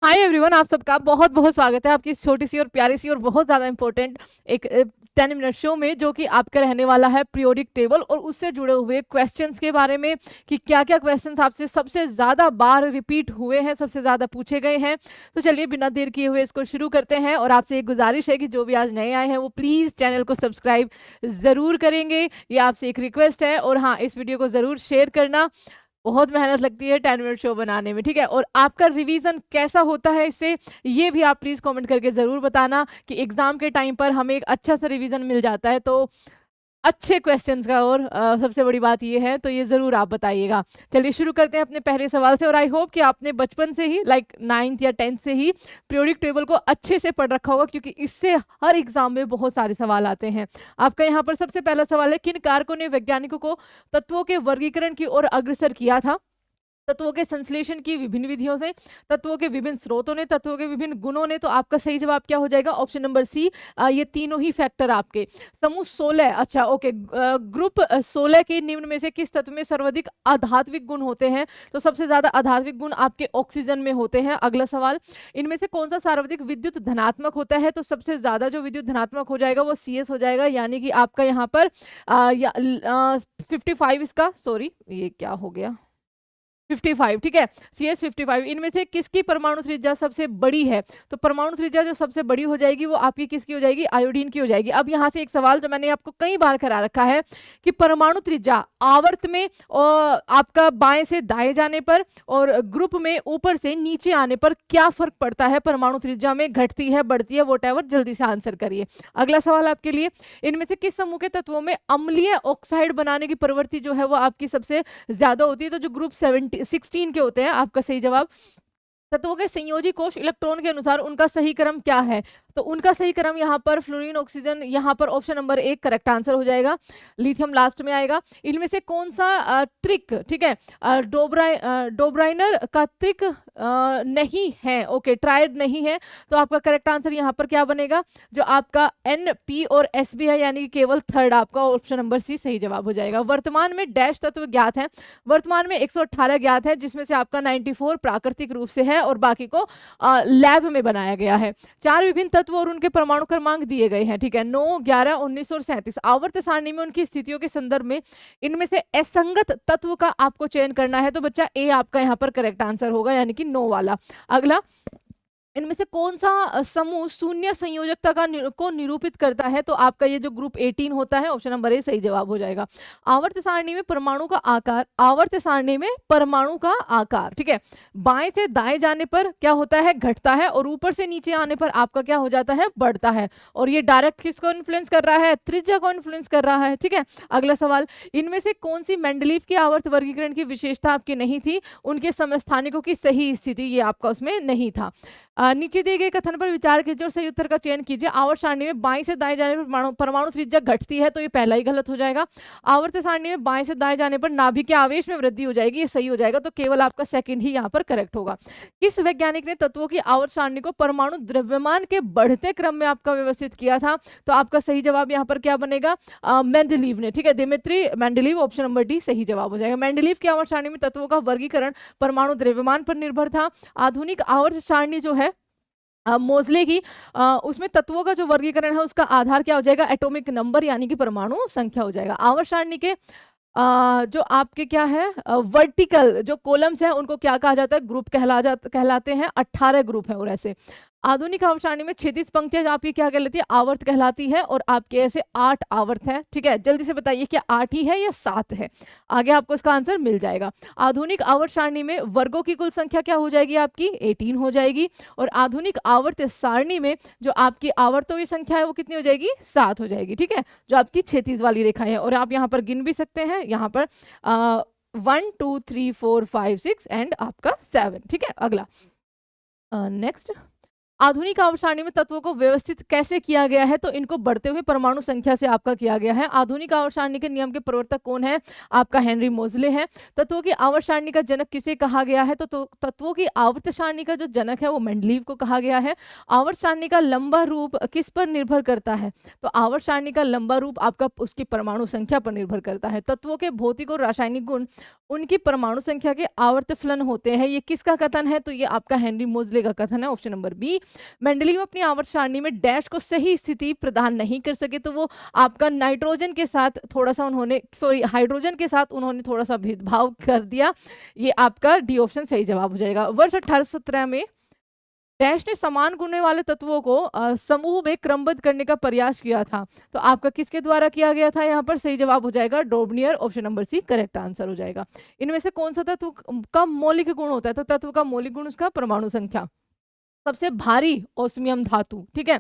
Hi everyone, आप सबका बहुत बहुत स्वागत है आपकी इस छोटी सी और प्यारी सी और बहुत ज़्यादा इंपॉर्टेंट एक 10 मिनट शो में, जो कि आपका रहने वाला है पीरियोडिक टेबल और उससे जुड़े हुए क्वेश्चंस के बारे में कि क्या क्या क्वेश्चंस आपसे सबसे ज़्यादा बार रिपीट हुए हैं, सबसे ज़्यादा पूछे गए हैं। तो चलिए बिना देर किए हुए इसको शुरू करते हैं। और आपसे एक गुजारिश है कि जो भी आज नए आए हैं वो प्लीज़ चैनल को सब्सक्राइब ज़रूर करेंगे, ये आपसे एक रिक्वेस्ट है। और हाँ, इस वीडियो को ज़रूर शेयर करना। बहुत मेहनत लगती है 10 मिनट शो बनाने में, ठीक है। और आपका रिवीजन कैसा होता है इससे, ये भी आप प्लीज़ कमेंट करके ज़रूर बताना कि एग्ज़ाम के टाइम पर हमें एक अच्छा सा रिवीजन मिल जाता है तो अच्छे क्वेश्चंस का। और सबसे बड़ी बात ये है, तो ये ज़रूर आप बताइएगा। चलिए शुरू करते हैं अपने पहले सवाल से। और आई होप कि आपने बचपन से ही लाइक 9th या 10th से ही पीरियोडिक टेबल को अच्छे से पढ़ रखा होगा, क्योंकि इससे हर एग्जाम में बहुत सारे सवाल आते हैं। आपका यहाँ पर सबसे पहला सवाल है, किन कारकों ने वैज्ञानिकों को तत्वों के वर्गीकरण की ओर अग्रसर किया था? तत्वों के संश्लेषण की विभिन्न विधियों से, तत्वों के विभिन्न स्रोतों ने, तत्वों के विभिन्न गुणों ने। तो आपका सही जवाब क्या हो जाएगा? ऑप्शन नंबर सी, ये तीनों ही फैक्टर आपके। समूह 16, अच्छा ओके, ग्रुप 16 के निम्न में से किस तत्व में सर्वाधिक आध्यात्मिक गुण होते हैं? तो सबसे ज्यादा आध्यात्मिक गुण आपके ऑक्सीजन में होते हैं। अगला सवाल, इनमें से कौन सा सर्वाधिक विद्युत धनात्मक होता है? तो सबसे ज्यादा जो विद्युत धनात्मक हो जाएगा वो CS हो जाएगा, यानी कि आपका यहाँ पर 55 इसका, सॉरी ये क्या हो गया, 55, ठीक है, CS 55। इनमें से किसकी परमाणु त्रिज्या सबसे बड़ी है? तो परमाणु त्रिज्या जो सबसे बड़ी हो जाएगी वो आपकी किसकी हो जाएगी? आयोडीन की हो जाएगी। अब यहाँ से एक सवाल जो मैंने आपको कई बार करा रखा है कि परमाणु त्रिज्या आवर्त में और आपका बाएं से दाएं जाने पर और ग्रुप में ऊपर से नीचे आने पर क्या फर्क पड़ता है? परमाणु त्रिज्या में घटती है, बढ़ती है, वोटेवर, जल्दी से आंसर करिए। अगला सवाल आपके लिए, इनमें से किस समूह के तत्वों में अम्लीय ऑक्साइड बनाने की प्रवृत्ति जो है वो आपकी सबसे ज्यादा होती है? तो जो ग्रुप 16 के होते हैं। आपका सही जवाब, तत्वों के संयोजी कोश इलेक्ट्रॉन के अनुसार उनका सही क्रम क्या है? तो उनका सही क्रम यहाँ पर फ्लोरीन, ऑक्सीजन, यहाँ पर ऑप्शन नंबर 1 करेक्ट आंसर हो जाएगा। लिथियम लास्ट में आएगा। इनमें से कौन सा त्रिक, ठीक है, डोब्राइनर का त्रिक नहीं है, ओके, ट्रायड नहीं है। तो आपका करेक्ट आंसर यहाँ पर क्या बनेगा? जो आपका NP और SB है, यानी कि केवल थर्ड, आपका ऑप्शन नंबर C सही जवाब हो जाएगा। वर्तमान में डैश तत्व ज्ञात है? वर्तमान में 118 ज्ञात है, जिसमें से आपका 94 प्राकृतिक रूप से है और बाकी को लैब में बनाया गया है। 4 विभिन्न तत्व और उनके परमाणु क्रमांक दिए गए हैं, ठीक है, 9, 11, 19 और 37। आवर्त सारणी में उनकी स्थितियों के संदर्भ में इनमें से असंगत तत्व का आपको चयन करना है। तो बच्चा A आपका यहाँ पर करेक्ट आंसर होगा, यानी कि 9 वाला। अगला, इनमें से कौन सा समूह शून्य संयोजकता को निरूपित करता है? तो आपका ये जो ग्रुप 18 होता है, ऑप्शन नंबर A सही जवाब हो जाएगा। आवर्त सारणी में परमाणु का आकार, आवर्त सारणी में परमाणु का आकार, ठीक है, बाएं से दाएं जाने पर क्या होता है? घटता है, और ऊपर से नीचे आने पर आपका क्या हो जाता है? बढ़ता है। और ये डायरेक्ट किसको इन्फ्लुएंस कर रहा है? त्रिज्या को इन्फ्लुएंस कर रहा है, ठीक है। अगला सवाल, इनमें से कौन सी मेंडलीव की आवर्त वर्गीकरण की विशेषता आपकी नहीं थी? उनके समस्थानिकों की सही स्थिति, ये आपका उसमें नहीं था। नीचे दिए गए कथन पर विचार कीजिए और सही उत्तर का चयन कीजिए। आवर्त सारणी में बाएं से दाएं जाने पर परमाणु त्रिज्या घटती है, तो ये पहला ही गलत हो जाएगा। आवर्त सारणी में बाएं से दाएं जाने पर नाभिक के आवेश में वृद्धि हो जाएगी, ये सही हो जाएगा। तो केवल आपका सेकंड ही यहाँ पर करेक्ट होगा। किस वैज्ञानिक ने तत्वों की आवर्त सारणी को परमाणु द्रव्यमान के बढ़ते क्रम में आपका व्यवस्थित किया था? तो आपका सही जवाब यहाँ पर क्या बनेगा? मेंडलीव ने, ठीक है, Dmitry Mendeleev, option number D सही जवाब हो जाएगा। मेंडलीव की आवर्त सारणी में तत्वों का वर्गीकरण परमाणु द्रव्यमान पर निर्भर था। आधुनिक आवर्त सारणी जो है मोजले की, उसमें तत्वों का जो वर्गीकरण है उसका आधार क्या हो जाएगा? एटॉमिक नंबर, यानी कि परमाणु संख्या हो जाएगा। आवर्त सारणी के जो आपके क्या है, वर्टिकल जो कॉलम्स हैं उनको क्या कहा जाता है? ग्रुप कहलाते हैं। 18 ग्रुप है। और ऐसे आधुनिक आवर्त सारणी में क्षैतिज पंक्तियां आपकी क्या कहलाती है? आवर्त कहलाती है। और आपके ऐसे 8 आवर्त है, ठीक है। जल्दी से बताइए क्या 8 ही है या 7 है? आगे आपको इसका आंसर मिल जाएगा। आधुनिक आवर्त सारणी में वर्गों की कुल संख्या क्या हो जाएगी? आपकी 18 हो जाएगी। और आधुनिक आवर्त सारणी में जो आपकी आवर्तों की संख्या है वो कितनी हो जाएगी? 7 हो जाएगी, ठीक है, जो आपकी क्षैतिज वाली रेखा है। और आप यहाँ पर गिन भी सकते हैं, यहाँ पर 1 2 3 4 5 6 एंड आपका 7, ठीक है। अगला नेक्स्ट, आधुनिक आवर्त सारणी में तत्वों को व्यवस्थित कैसे किया गया है? तो इनको बढ़ते हुए परमाणु संख्या से आपका किया गया है। आधुनिक आवर्त सारणी के नियम के प्रवर्तक कौन है? आपका हेनरी मोजले है। तत्वों की आवर्त सारणी का जनक किसे कहा गया है? तो तत्वों की आवर्त सारणी का जो जनक है वो मेंडलीव को कहा गया है। आवर्त सारणी का लंबा रूप किस पर निर्भर करता है? तो आवर्त सारणी का लंबा रूप आपका उसकी परमाणु संख्या पर निर्भर करता है। तत्वों के भौतिक और रासायनिक गुण उनकी परमाणु संख्या के आवर्त फलन होते हैं। ये किसका कथन है? तो ये आपका हेनरी मोजले का कथन है, ऑप्शन नंबर बी। मेंडलीव अपनी आवर्त सारणी में डैश को सही स्थिति प्रदान नहीं कर सके, तो वो आपका नाइट्रोजन के साथ थोड़ा सा उन्होंने हाइड्रोजन के साथ उन्होंने थोड़ा सा भेदभाव कर दिया। ये आपका डी ऑप्शन सही जवाब हो जाएगा। वर्ष 1817 में डैश ने समान गुण वाले तत्वों को समूह में क्रमबद्ध करने का प्रयास किया था। तो आपका किसके द्वारा किया गया था? यहाँ पर सही जवाब हो जाएगा Dornier, option number C correct answer हो जाएगा। इनमें से कौन सा तत्व का मौलिक गुण होता है? तो तत्व का मौलिक गुण उसका परमाणु संख्या। सबसे भारी ओस्मियम धातु, ठीक है।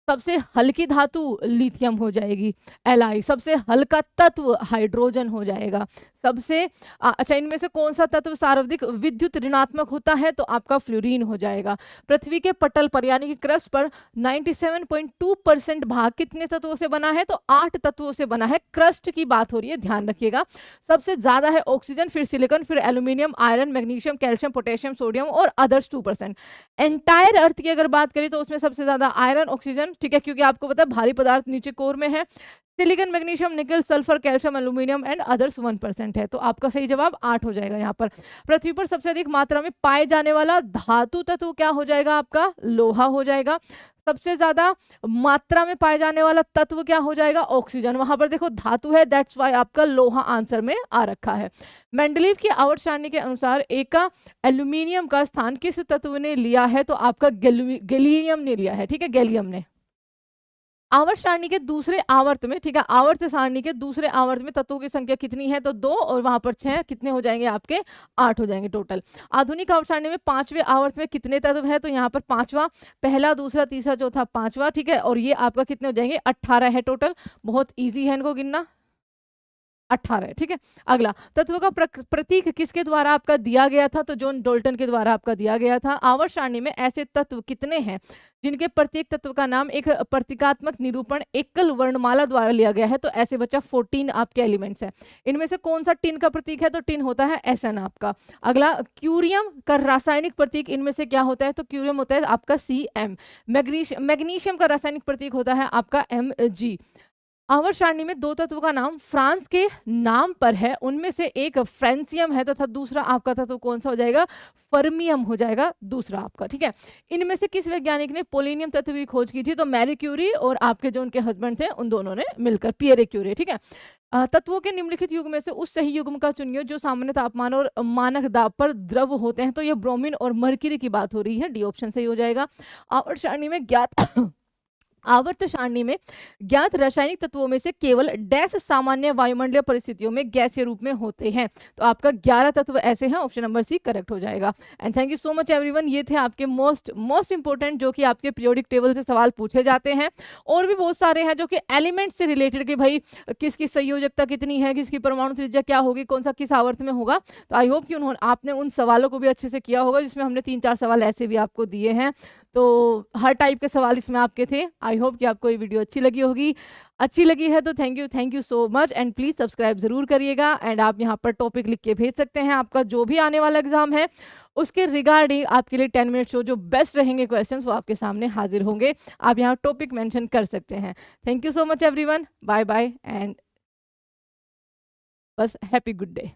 सबसे हल्की धातु लिथियम हो जाएगी Li। सबसे हल्का तत्व हाइड्रोजन हो जाएगा। सबसे अच्छा, इनमें से कौन सा तत्व सर्वाधिक विद्युत ऋणात्मक होता है? तो आपका फ्लोरीन हो जाएगा। पृथ्वी के पटल पर यानी कि क्रस्ट पर 97.2% भाग कितने तत्वों से बना है? तो 8 तत्वों से बना है। क्रस्ट की बात हो रही है, ध्यान रखिएगा। सबसे ज्यादा है ऑक्सीजन, फिर सिलिकॉन, फिर aluminium, iron, magnesium, calcium, potassium, sodium और अदर्स 2%। एंटायर अर्थ की अगर बात करें तो उसमें सबसे ज्यादा आयरन, ऑक्सीजन, ठीक है, क्योंकि आपको पता है भारी पदार्थ नीचे कोर में है। सिलिकॉन, मैग्नीशियम, निकल, sulphur, calcium, aluminium and others 1% है। तो आपका सही जवाब 8 हो जाएगा। यहाँ पर पृथ्वी पर सबसे अधिक मात्रा में पाए जाने वाला धातु तत्व क्या हो जाएगा? आपका लोहा हो जाएगा। सबसे ज्यादा मात्रा में पाए जाने वाला तत्व क्या हो जाएगा? ऑक्सीजन। वहां पर देखो धातु है, दैट्स वाई आपका लोहा आंसर में आ रखा है। मेंडलीव की आवर्त सारणी के अनुसार एका एल्यूमिनियम का स्थान किस तत्व ने लिया है? तो आपका गैलियम ने लिया है, ठीक है, गैलियम ने। आवर्त सारणी के दूसरे आवर्त में, ठीक है, आवर्त सारणी के दूसरे आवर्त में तत्वों की संख्या कितनी है? तो 2 और वहां पर 6, कितने हो जाएंगे आपके? 8 हो जाएंगे टोटल। आधुनिक आवर्त सारणी में 5वें आवर्त में कितने तत्व है? तो यहाँ पर 5वां, पहला, दूसरा, तीसरा, चौथा, 5वां, ठीक है, और ये आपका कितने हो जाएंगे? 18 है टोटल। बहुत ईजी है इनको गिनना, 18, ठीक है। अगला, तत्व का प्रतीक किसके द्वारा आपका दिया गया था? तो जॉन डोल्टन के द्वारा आपका दिया गया था। आवर्त सारणी में ऐसे तत्व कितने हैं जिनके प्रत्येक तत्व का नाम एक प्रतीकात्मक निरूपण एकल वर्णमाला द्वारा लिया गया है? तो ऐसे बच्चा 14 आपके एलिमेंट्स है। इनमें से कौन सा टिन का प्रतीक है? तो टिन होता है Sn आपका। अगला, क्यूरियम का रासायनिक प्रतीक इनमें से क्या होता है? तो क्यूरियम होता है आपका Cm। मैग्नीशियम का रासायनिक प्रतीक होता है आपका Mg। आवर्त सारणी में 2 तत्वों का नाम फ्रांस के नाम पर है, उनमें से एक फ्रेंसियम है तथा दूसरा आपका तत्व कौन सा हो जाएगा? फर्मियम हो जाएगा दूसरा आपका, ठीक है। इनमें से किस वैज्ञानिक ने पोलिनियम तत्व की खोज की थी? तो मैरी क्यूरी और आपके जो उनके हस्बैंड थे उन दोनों ने मिलकर, पियरे क्यूरी, ठीक है। तत्वों के निम्नलिखित युग्म में से उस सही युग्म का चुनिए जो सामान्य तापमान और मानक दाब पर द्रव होते हैं। तो ये ब्रोमीन और मर्क्यूरी की बात हो रही है, डी ऑप्शन सही हो जाएगा। आवर्त सारणी में ज्ञात आवर्त सारणी में ज्ञात रासायनिक तत्वों में से केवल डैश सामान्य वायुमंडलीय परिस्थितियों में गैसीय रूप में होते हैं। तो आपका 11 तत्व ऐसे हैं, ऑप्शन नंबर सी करेक्ट हो जाएगा। And thank you so much everyone. ये थे आपके मोस्ट इंपोर्टेंट जो कि आपके पीरियोडिक टेबल से सवाल पूछे जाते हैं। और भी बहुत सारे हैं जो कि एलिमेंट से रिलेटेड, कि भाई किसकी संयोजकता कितनी है, किसकी परमाणु त्रिज्या क्या होगी, कौन सा किस आवर्त में होगा। तो आई होप कि आपने उन सवालों को भी अच्छे से किया होगा, जिसमें हमने 3-4 सवाल ऐसे भी आपको दिए हैं। तो हर टाइप के सवाल इसमें आपके थे। आई होप कि आपको ये वीडियो अच्छी लगी होगी। अच्छी लगी है तो thank you so much and please subscribe जरूर करिएगा। एंड आप यहाँ पर टॉपिक लिख के भेज सकते हैं। आपका जो भी आने वाला एग्जाम है उसके रिगार्डिंग आपके लिए 10 मिनट शो जो बेस्ट रहेंगे क्वेश्चंस वो आपके सामने हाजिर होंगे। आप यहाँ टॉपिक मेंशन कर सकते हैं। Thank you so much everyone, bye bye and बस हैप्पी गुड डे।